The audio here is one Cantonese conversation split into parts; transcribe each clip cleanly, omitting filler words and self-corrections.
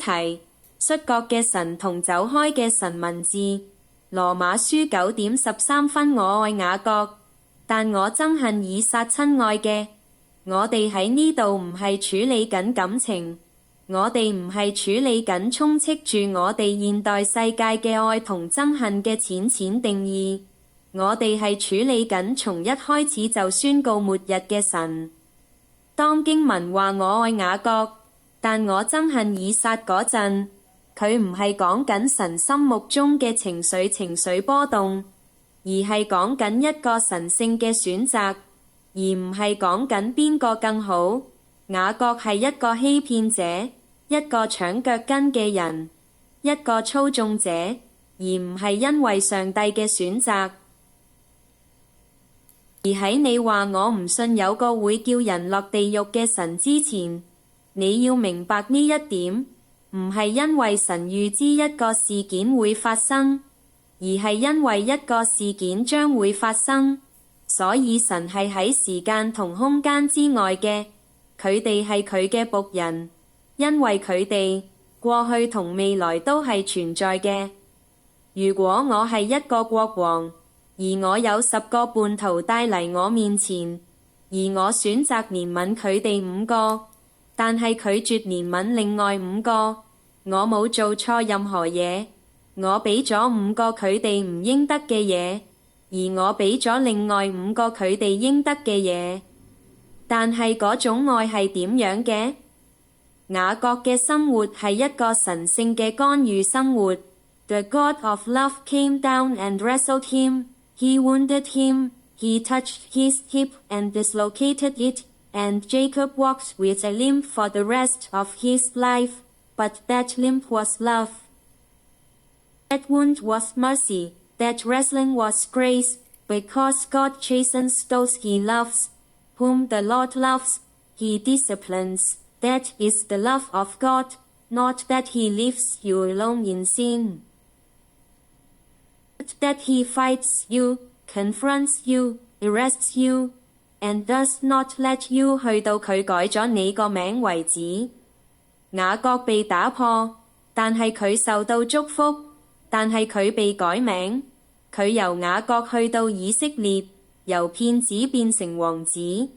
題：摔角嘅神同走開嘅神文字。羅馬書9:13我愛雅各，但我憎恨以撒。親愛嘅，我哋喺呢度唔係處理緊感情，我哋唔係處理緊充斥住我哋現代世界嘅愛同憎恨嘅淺定義，我哋係處理緊從一開始就宣告末日嘅神。當經文話我愛雅各，但我憎恨以撒嗰陣，佢唔係講緊神心目中嘅情緒波動，而係講緊一個神聖嘅選擇，而唔係講緊邊個更好。雅各係一個欺騙者，一個搶腳跟嘅人，一個操縱者，而唔係因為上帝嘅選擇。而喺你話我唔信有個會叫人落地獄嘅神之前，你要明白呢一點，唔係因為神預知一個事件會發生，而係因為一個事件將會發生，所以神係喺時間同空間之外嘅，佢哋係佢嘅僕人，因為佢哋過去同未來都係存在嘅。如果我係一個國王，而我有10個叛徒帶嚟我面前，而我選擇憐憫佢哋5個，但係拒絕憐憫另外5個，我冇做錯任何嘢，我俾咗5個佢哋唔應得嘅嘢，而我俾咗另外5個佢哋應得嘅嘢，但係嗰種愛係點樣嘅？雅各嘅生活係一個神聖嘅干預生活。The God of love came down and wrestled him. He wounded him, he touched his hip and dislocated it, and Jacob walked with a limp for the rest of his life, but that limp was love. That wound was mercy, that wrestling was grace, because God chastens those he loves. Whom the Lord loves, he disciplines. That is the love of God, not that he leaves you alone in sin. That he fights you, confronts you, arrests you, and does not let you 去到佢改咗你個名為止。雅各被打破，但係佢受到祝福，但係佢被改名，佢由雅各去到以色列，由騙子變成王子。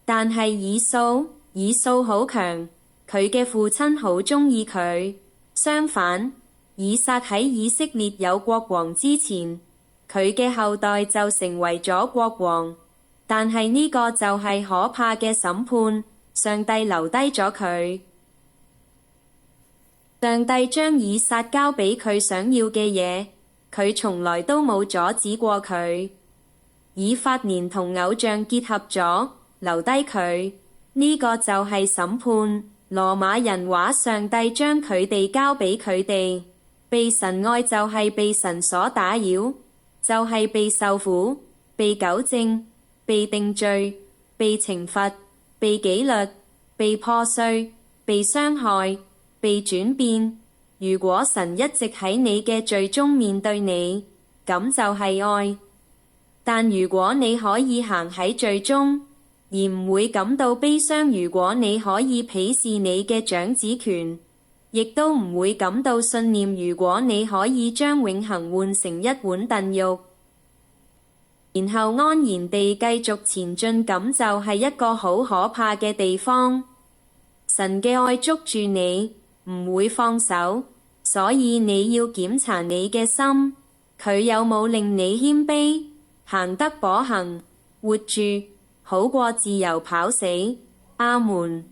但係以掃好強，佢嘅父親好鍾意佢。相反，以撒喺以色列有國王之前，佢嘅後代就成為咗國王。但係呢個就係可怕嘅審判，上帝留低咗佢。上帝將以撒交俾佢想要嘅嘢，佢從來都冇阻止過佢。以法蓮同偶像結合咗，留低佢，呢個就係審判。羅馬人話上帝將佢哋交俾佢哋。被神愛就係被神所打擾，就係被受苦、被糾正、被定罪、被懲罰、被紀律、被破碎、被傷害、被轉變。如果神一直喺你嘅罪中面對你，咁就係愛。但如果你可以行喺罪中，而唔會感到悲傷，如果你可以鄙視你嘅長子權，亦都唔會感到信念，如果你可以將永恆換成一碗燉肉，然後安然地繼續前進，咁就係一個好可怕嘅地方。神嘅愛捉住你，唔會放手，所以你要檢查你嘅心，佢有冇令你謙卑，行得跛行，活住，好過自由跑死。阿門。